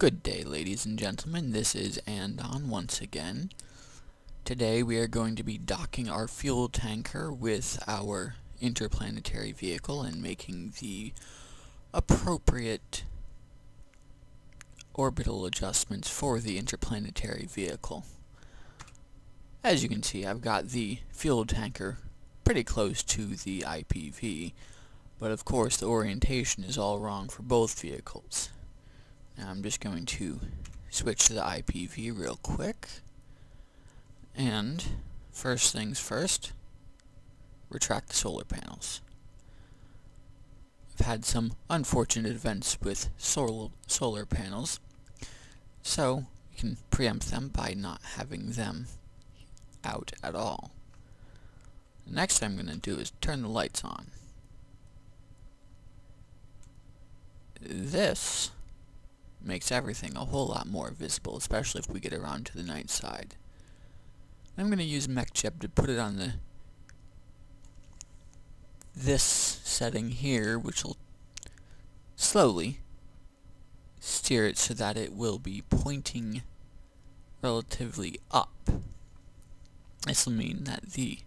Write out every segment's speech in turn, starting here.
Good day, ladies and gentlemen. This is Andon once again. Today we are going to be docking our fuel tanker with our interplanetary vehicle and making the appropriate orbital adjustments for the interplanetary vehicle. As you can see, I've got the fuel tanker pretty close to the IPV, but of course the orientation is all wrong for both vehicles. Now I'm just going to switch to the IPV real quick, and first things first, retract the solar panels. I've had some unfortunate events with solar panels, so you can preempt them by not having them out at all. The next thing I'm going to do is turn the lights on. This makes everything a whole lot more visible, especially if we get around to the night side. I'm going to use MechJeb to put it on this setting here, which will slowly steer it so that it will be pointing relatively up. This will mean that the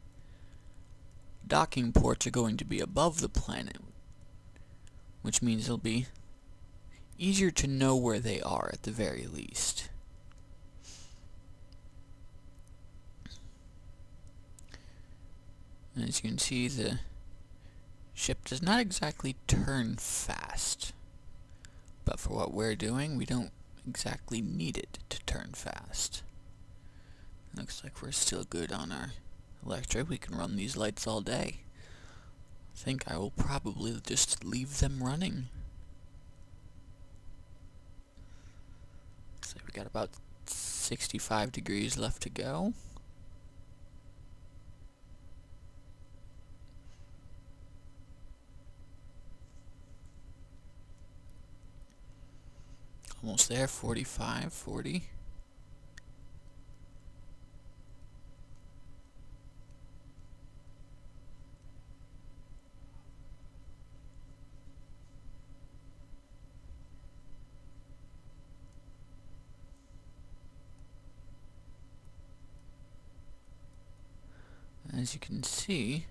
docking ports are going to be above the planet, which means it'll be easier to know where they are at the very least. And as you can see, the ship does not exactly turn fast, but for what we're doing, we don't exactly need it to turn fast. Looks like we're still good on our electric. We can run these lights all day. I think I will probably just leave them running. So we got about 65 degrees left to go. Almost there, 45, 40. As you can see,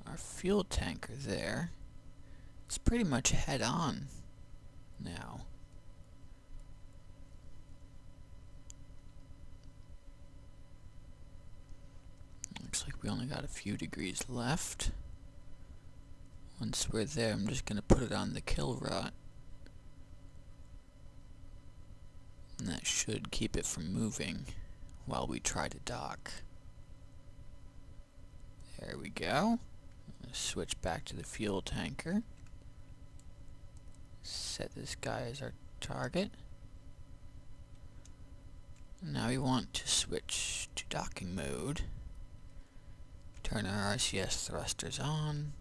our fuel tanker there is pretty much head on now. Looks like we only got a few degrees left. Once we're there, I'm just going to put it on the kill rot, and that should keep it from moving while we try to dock. There we go. Switch back to the fuel tanker. Set this guy as our target. Now we want to switch to docking mode. Turn our RCS thrusters on.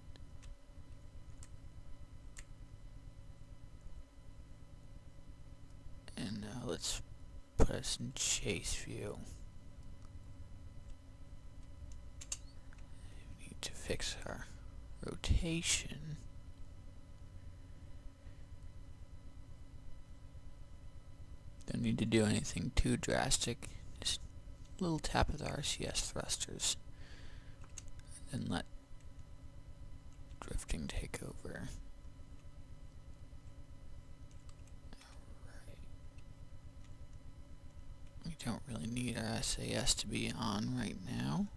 And now let's put us in chase view. To fix our rotation. Don't need to do anything too drastic. Just a little tap of the RCS thrusters. And let drifting take over. Alright. We don't really need our SAS to be on right now.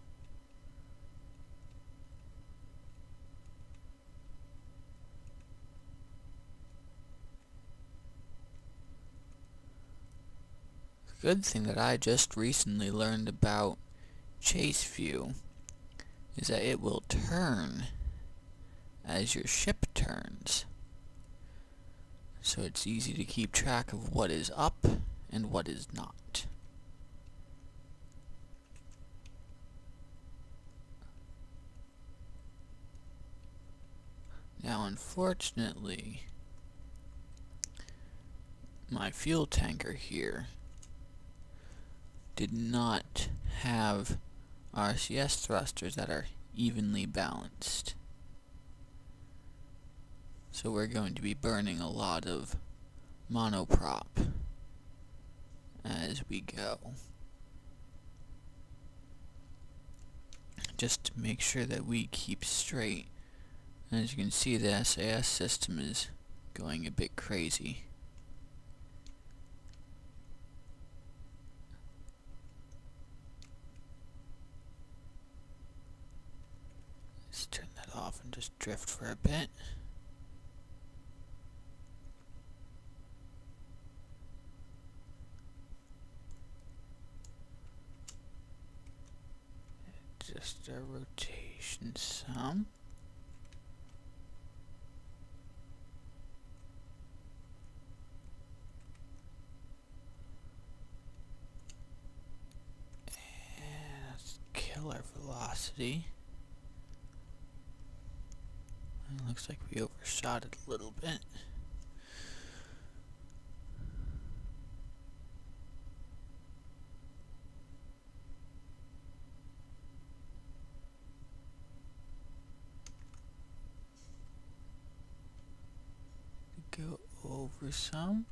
Good thing that I just recently learned about chase view is that it will turn as your ship turns, so it's easy to keep track of what is up and what is not. Now unfortunately, my fuel tanker here did not have RCS thrusters that are evenly balanced. So we're going to be burning a lot of monoprop as we go, just to make sure that we keep straight. As you can see, the SAS system is going a bit crazy. Let's turn that off and just drift for a bit. Just a rotation some. And let's kill our velocity. It looks like we overshot it a little bit. Go over some.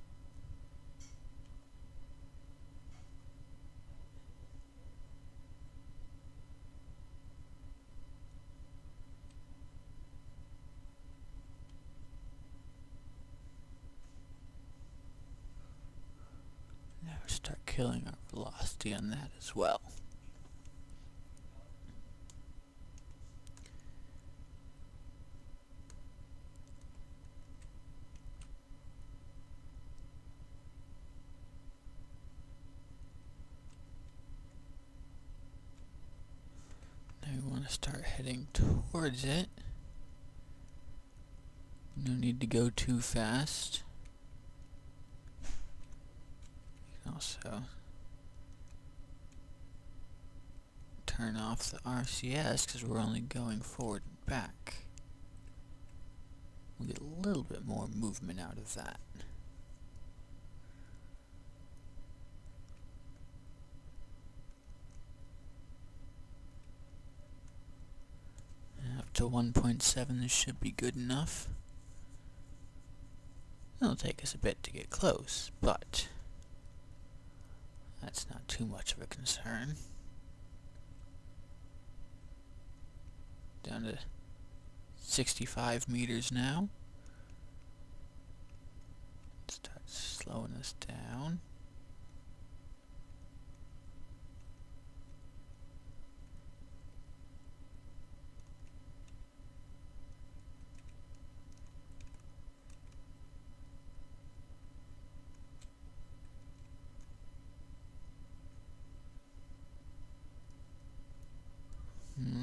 Now start killing our velocity on that as well. We want to start heading towards it. No need to go too fast. You can also turn off the RCS because we're only going forward and back. We'll get a little bit more movement out of that. Up to 1.7, this should be good enough. It'll take us a bit to get close, but that's not too much of a concern. Down to 65 meters now. Start slowing us down.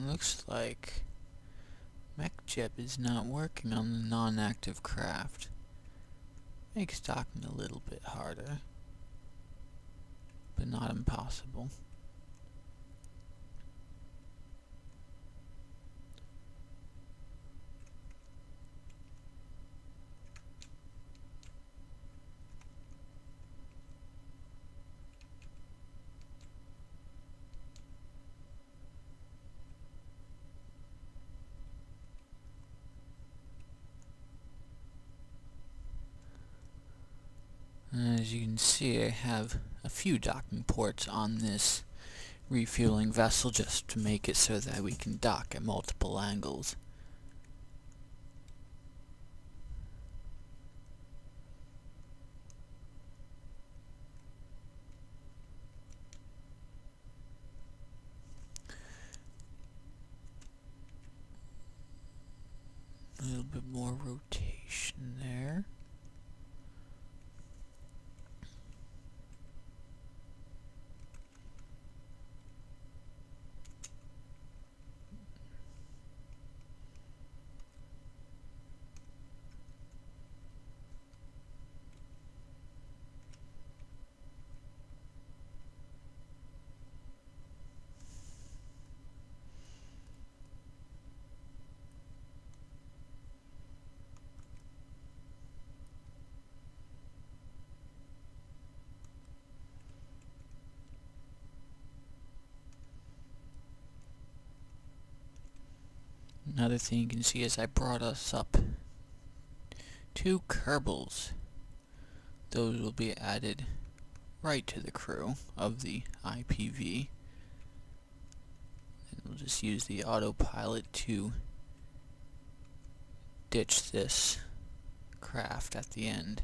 Looks like MechJeb is not working on the non-active craft. Makes docking a little bit harder, but not impossible. As you can see, I have a few docking ports on this refueling vessel just to make it so that we can dock at multiple angles. A little bit more rotation there. Another thing you can see is I brought us up 2 kerbals. those will be added right to the crew of the IPV. And we'll just use the autopilot to ditch this craft at the end.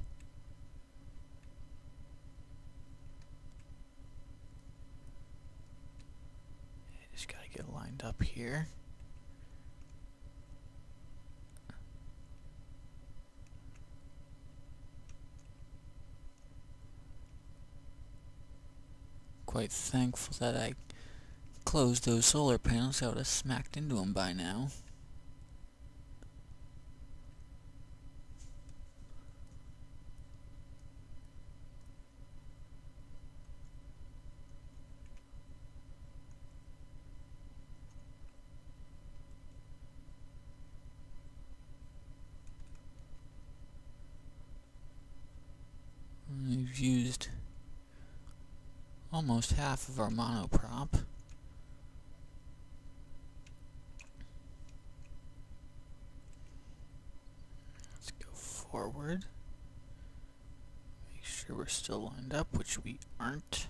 Just gotta get lined up here. Quite thankful that I closed those solar panels. I would have smacked into them by now. We've used almost half of our monoprop. Let's go forward. Make sure we're still lined up, which we aren't.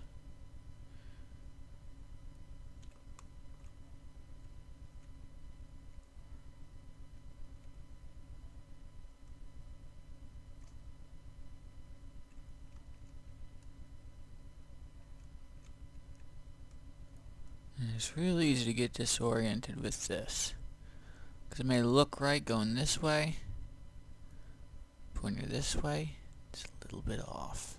And it's really easy to get disoriented with this, because it may look right going this way, but when you're this way, it's a little bit off.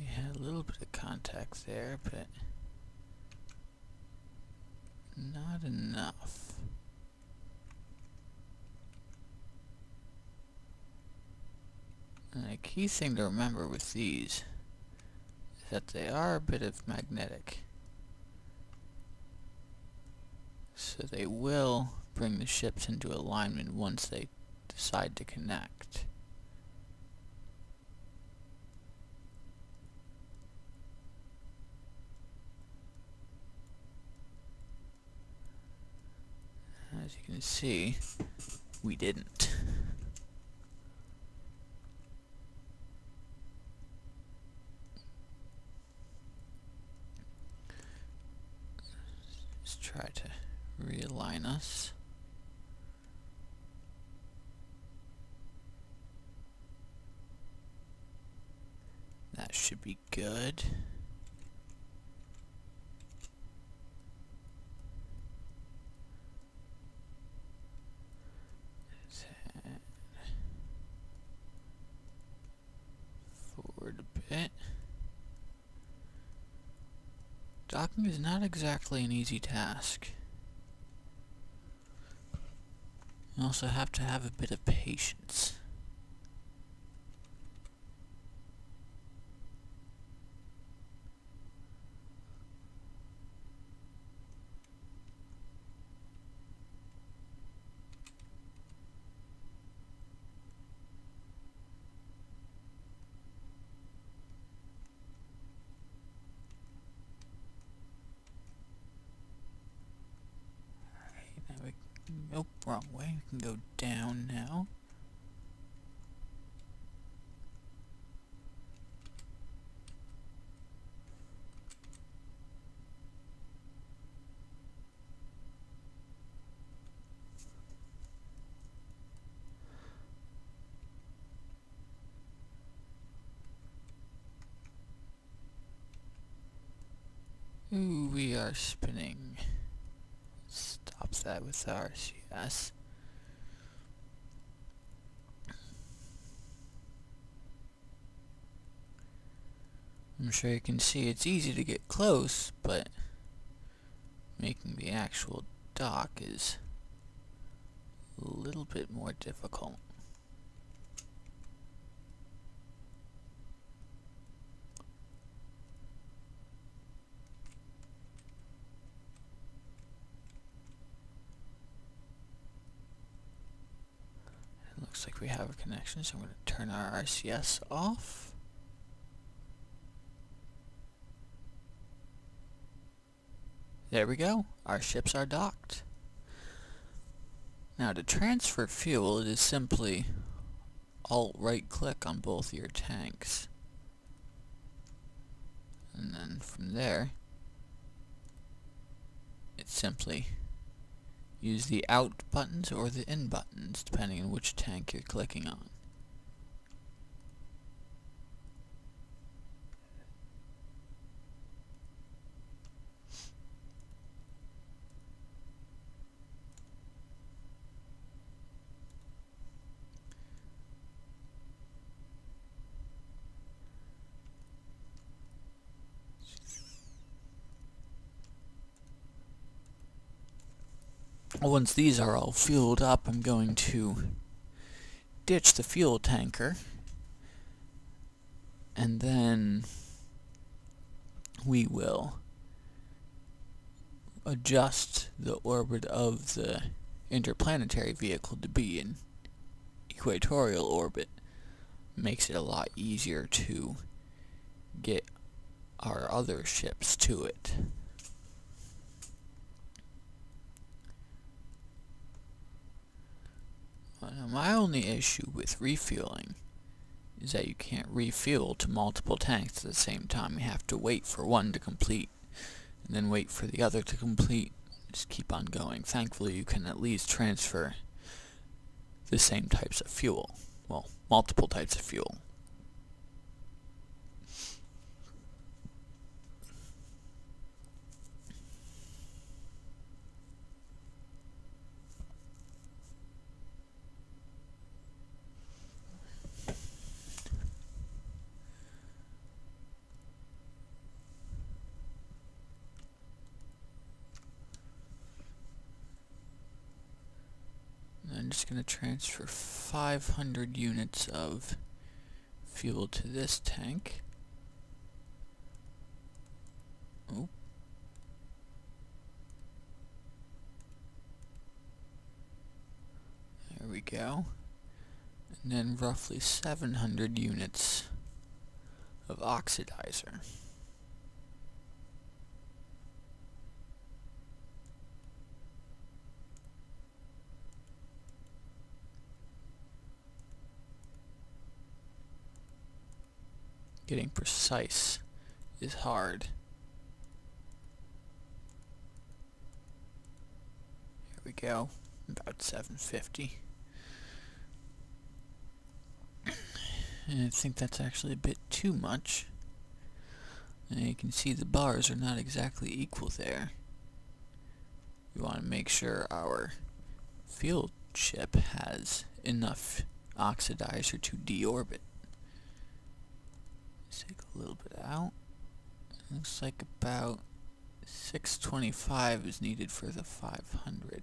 We had a little bit of contact there, but not enough. And a key thing to remember with these is that they are a bit of magnetic. So they will bring the ships into alignment once they decide to connect. As you can see, we didn't. Let's try to realign us. That should be good. Forward a bit. Docking is not exactly an easy task. You also have to have a bit of patience. Nope, wrong way. We can go down now. Ooh, we are spinning. Stop that with RCS. I'm sure you can see it's easy to get close, but making the actual dock is a little bit more difficult. Looks like we have a connection, so I'm going to turn our RCS off. There we go. Our ships are docked. Now to transfer fuel, it is simply Alt right click on both your tanks. And then from there, it's simply use the out buttons or the in buttons, depending on which tank you're clicking on. Once these are all fueled up, I'm going to ditch the fuel tanker, and then we will adjust the orbit of the interplanetary vehicle to be in equatorial orbit. Makes it a lot easier to get our other ships to it. My only issue with refueling is that you can't refuel to multiple tanks at the same time. You have to wait for one to complete, and then wait for the other to complete. Just keep on going. Thankfully, you can at least transfer the same types of fuel. Well, multiple types of fuel. I'm just going to transfer 500 units of fuel to this tank. Oh. There we go. And then roughly 700 units of oxidizer. Getting precise is hard. Here we go, about 750. And I think that's actually a bit too much. And you can see the bars are not exactly equal there. We want to make sure our field ship has enough oxidizer to deorbit. Let's take a little bit out. Looks like about 625 is needed for the 500.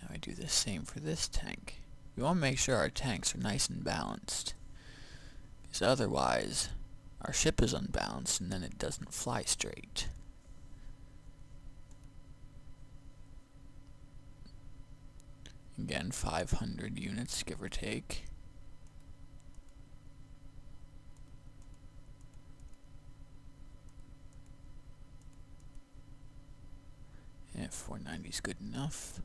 Now I do the same for this tank. We want to make sure our tanks are nice and balanced, because otherwise our ship is unbalanced and then it doesn't fly straight. Again, 500 units, give or take. Yeah, 490 is good enough.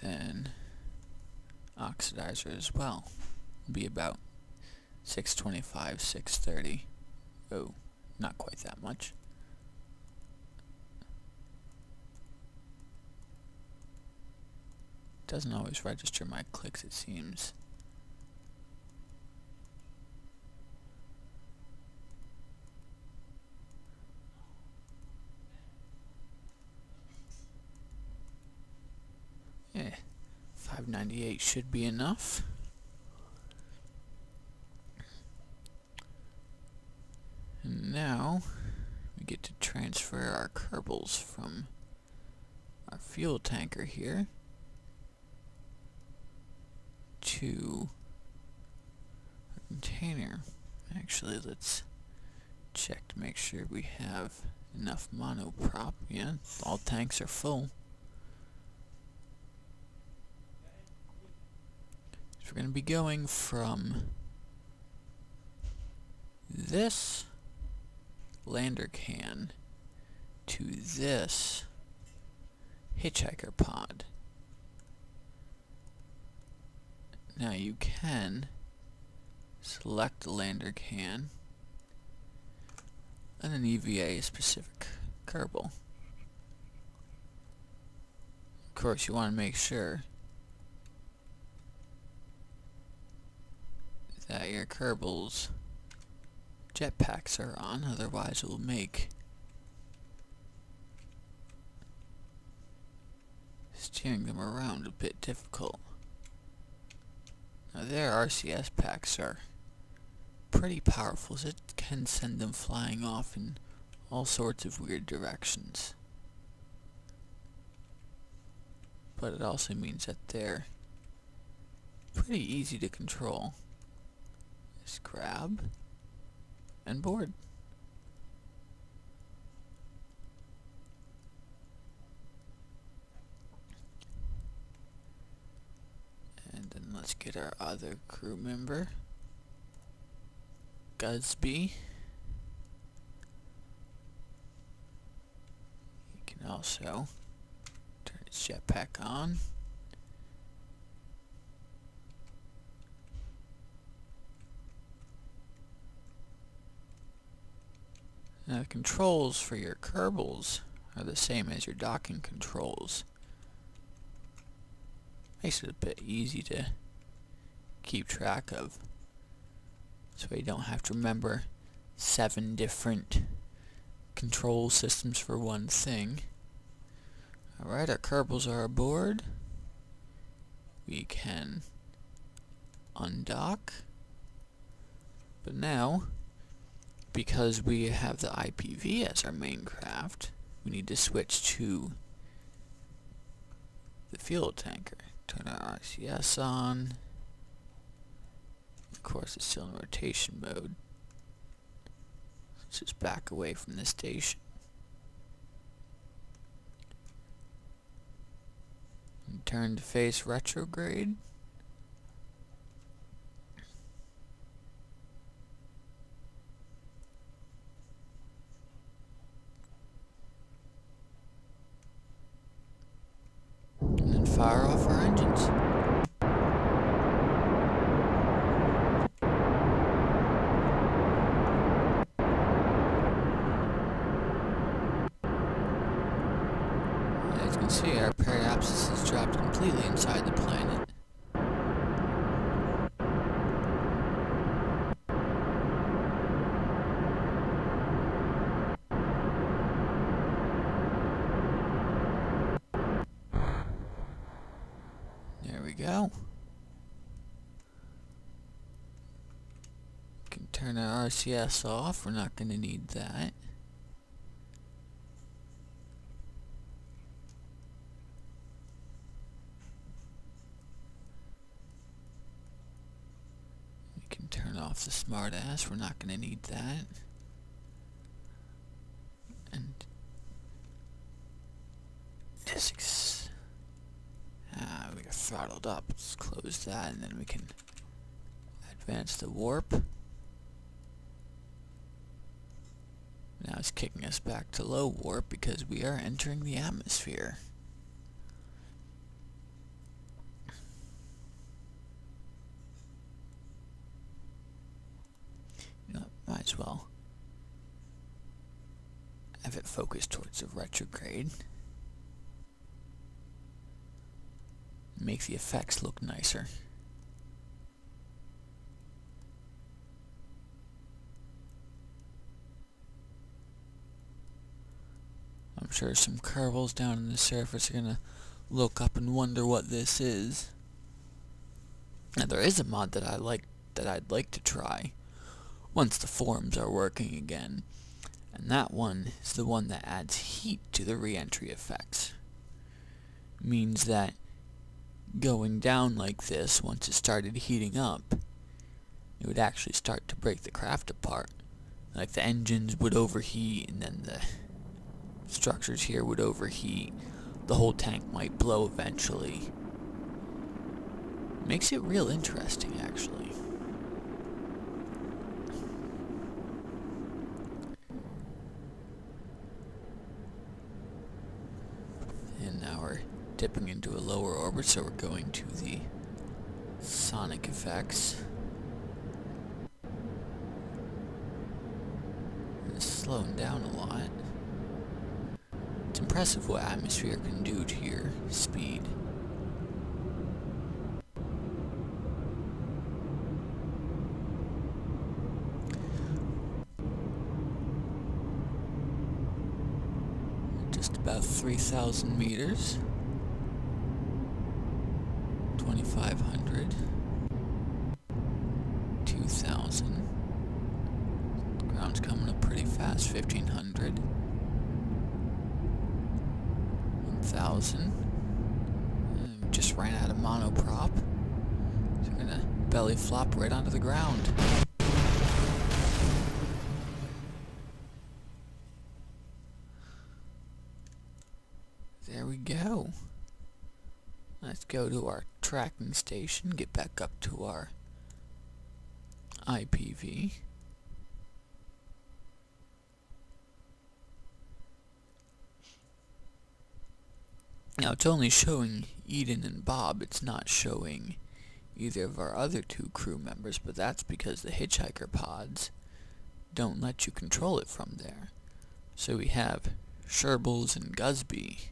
Then oxidizer as well will be about 625, 630. Oh, not quite that much. Doesn't always register my clicks, it seems. Yeah, 598 should be enough. And now we get to transfer our kerbals from our fuel tanker here to a container. Actually, let's check to make sure we have Enough monoprop, yeah, all tanks are full. So we're going to be going from this lander can to this hitchhiker pod. Now you can select the lander can and an EVA specific kerbal. Of course, you want to make sure that your kerbals jetpacks are on, otherwise it will make steering them around a bit difficult. Now their RCS packs are pretty powerful, so it can send them flying off in all sorts of weird directions. But it also means that they're pretty easy to control. Just grab and board. And then let's get our other crew member, Gusby. You can also turn his jetpack on. Now the controls for your kerbals are the same as your docking controls. Makes it a bit easy to keep track of, so you don't have to remember 7 different control systems for one thing. Alright, our kerbals are aboard. We can undock. But now, because we have the IPV as our main craft, we need to switch to the fuel tanker. Turn our RCS on. Of course, it's still in rotation mode. Let's just back away from the station. And turn to face retrograde. And then fire off our engines. As you can see, our periapsis has dropped completely inside the planet. There we go. We can turn our RCS off. We're not going to need that. We can turn off the smart ass. We're not going to need that. And just we are throttled up. Let's close that, and then we can advance the warp. Now it's kicking us back to low warp because we are entering the atmosphere. You know, might as well have it focused towards the retrograde. Make the effects look nicer. I'm sure some kerbals down on the surface are gonna look up and wonder what this is. Now there is a mod that I'd like to try once the forums are working again, and that one is the one that adds heat to the re-entry effects. Means that going down like this, once it started heating up, it would actually start to break the craft apart. Like the engines would overheat, and then structures here would overheat. The whole tank might blow eventually. Makes it real interesting, actually. And now we're dipping into a lower orbit, so we're going to the sonic effects. And it's slowing down a lot. It's impressive what atmosphere can do to your speed. Just about 3,000 meters. 2,500. 2,000. Ground's coming up pretty fast. 1,500. 1,000. We just ran out of monoprop. So we're gonna belly flop right onto the ground. There we go. Let's go to our tracking station, get back up to our IPV. Now it's only showing Eden and Bob, it's not showing either of our other two crew members, but that's because the hitchhiker pods don't let you control it from there. So we have Sherbles and Gusby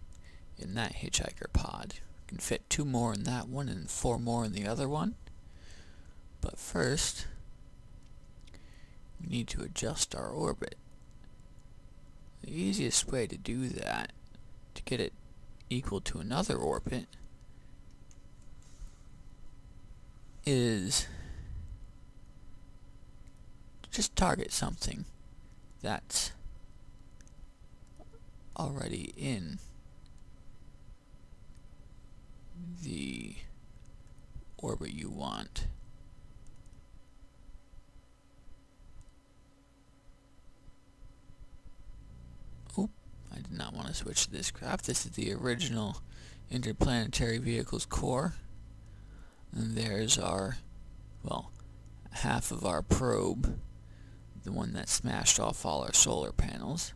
in that hitchhiker pod. We can fit 2 more in that one and 4 more in the other one. But first, we need to adjust our orbit. The easiest way to do that, to get it equal to another orbit, is just target something that's already in the orbit you want. Oop, I did not want to switch to this craft. This is the original interplanetary vehicle's core. And there's our, well, half of our probe, the one that smashed off all our solar panels.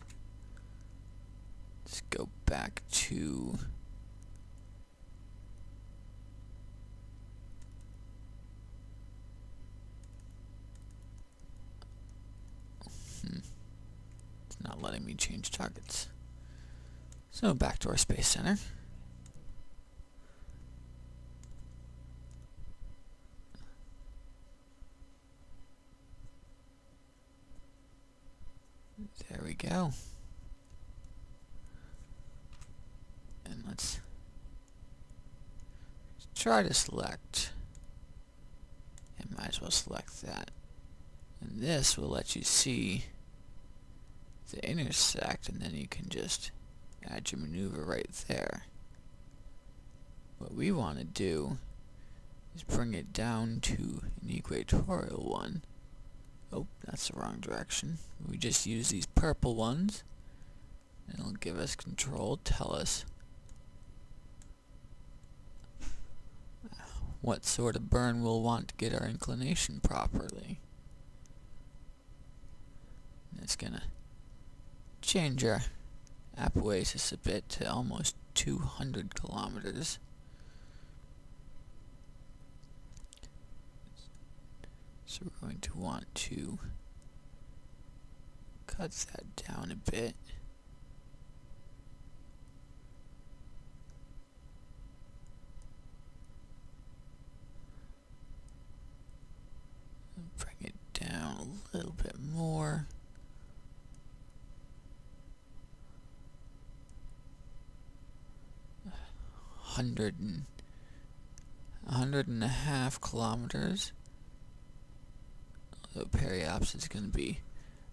Let's go back to it's not letting me change targets. So back to our space center. There we go. And let's try to select, and might as well select that. And this will let you see the intersect, and then you can just add your maneuver right there. What we want to do is bring it down to an equatorial one. Oh, that's the wrong direction. We just use these purple ones, and it'll give us control, tell us what sort of burn we'll want to get our inclination properly. And it's gonna change our apoasis a bit to almost 200 kilometers. So we're going to want to cut that down a bit. And bring it down a little bit more. A hundred and a half kilometers. So periapsis is going to be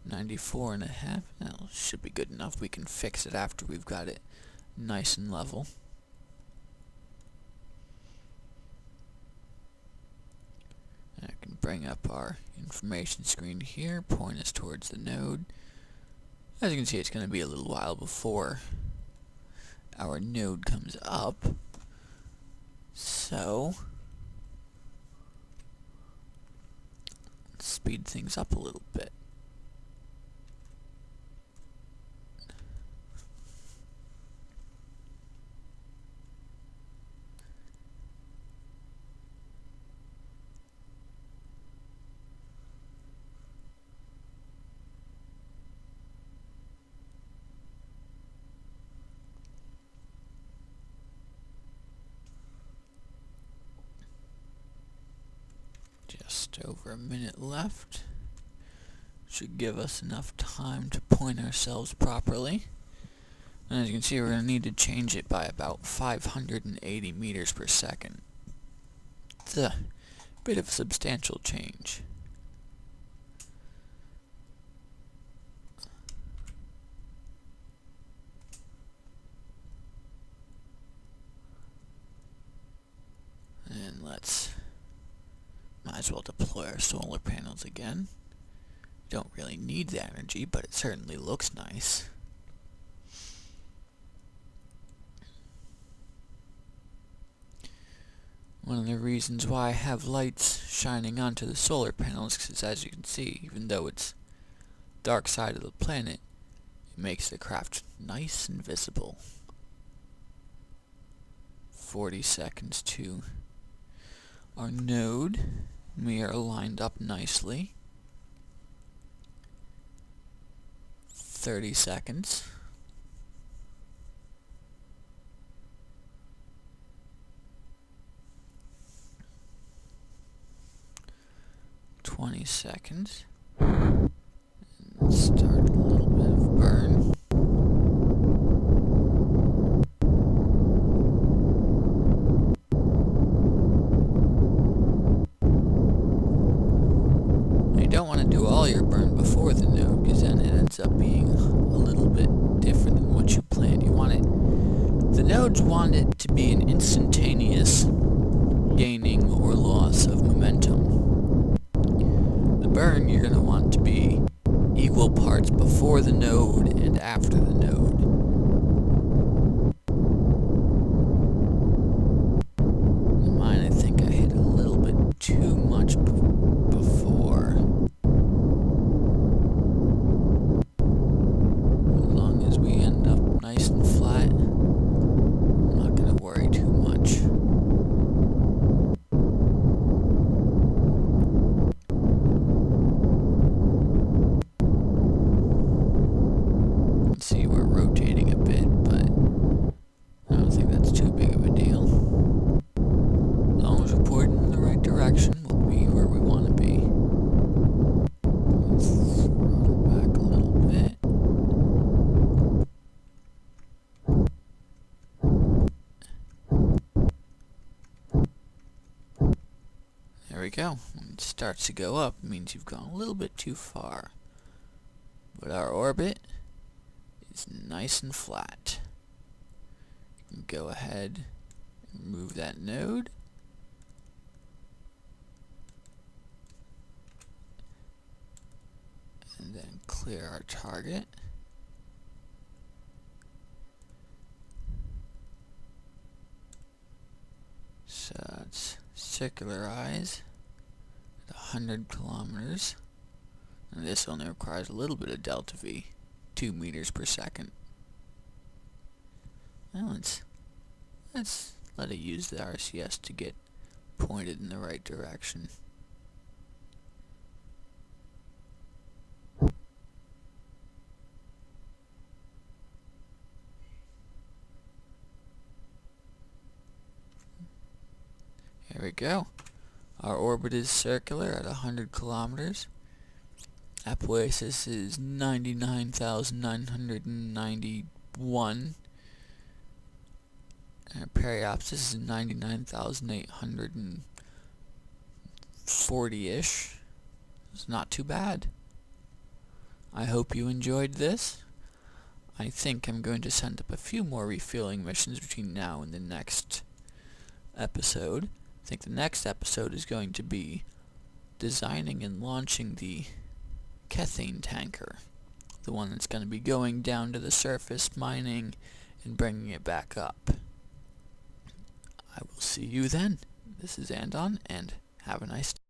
94 and a half. That should be good enough. We can fix it after we've got it nice and level. And I can bring up our information screen here, point us towards the node. As you can see, it's going to be a little while before our node comes up. So, let's speed things up a little bit. Just over a minute left. Should give us enough time to point ourselves properly. And as you can see, we're going to need to change it by about 580 meters per second. It's a bit of a substantial change. And might as well deploy our solar panels again. Don't really need the energy, but it certainly looks nice. One of the reasons why I have lights shining onto the solar panels is, as you can see, even though it's dark side of the planet, it makes the craft nice and visible. 40 seconds to our node. We are lined up nicely. 30 seconds. Seconds. And start a little bit of burn. You don't want to do all your burn before the node, because then it ends up being a little bit different than what you planned. The nodes want it to be an instantaneous gaining or loss of momentum. Burn you're going to want to be equal parts before the node and after the node. Mine, I think I hit a little bit too much before. As long as we end up nice and flat, I'm not going to worry too much. See, we're rotating a bit, but I don't think that's too big of a deal. As long as we're pointing in the right direction, we'll be where we want to be. Let's throttle back a little bit. There we go. When it starts to go up, it means you've gone a little bit too far. But our orbit is nice and flat. You can go ahead and move that node. And then clear our target. So it's circularize at 100 kilometers. And this only requires a little bit of delta V. 2 meters per second. Well, let's let it use the RCS to get pointed in the right direction. Here we go. Our orbit is circular at 100 kilometers. Apoapsis is 99,991. And periapsis is 99,840-ish. It's not too bad. I hope you enjoyed this. I think I'm going to send up a few more refueling missions between now and the next episode. I think the next episode is going to be designing and launching the Kethane tanker. the one that's going to be going down to the surface, mining, and bringing it back up. I will see you then. This is Andon, and have a nice day.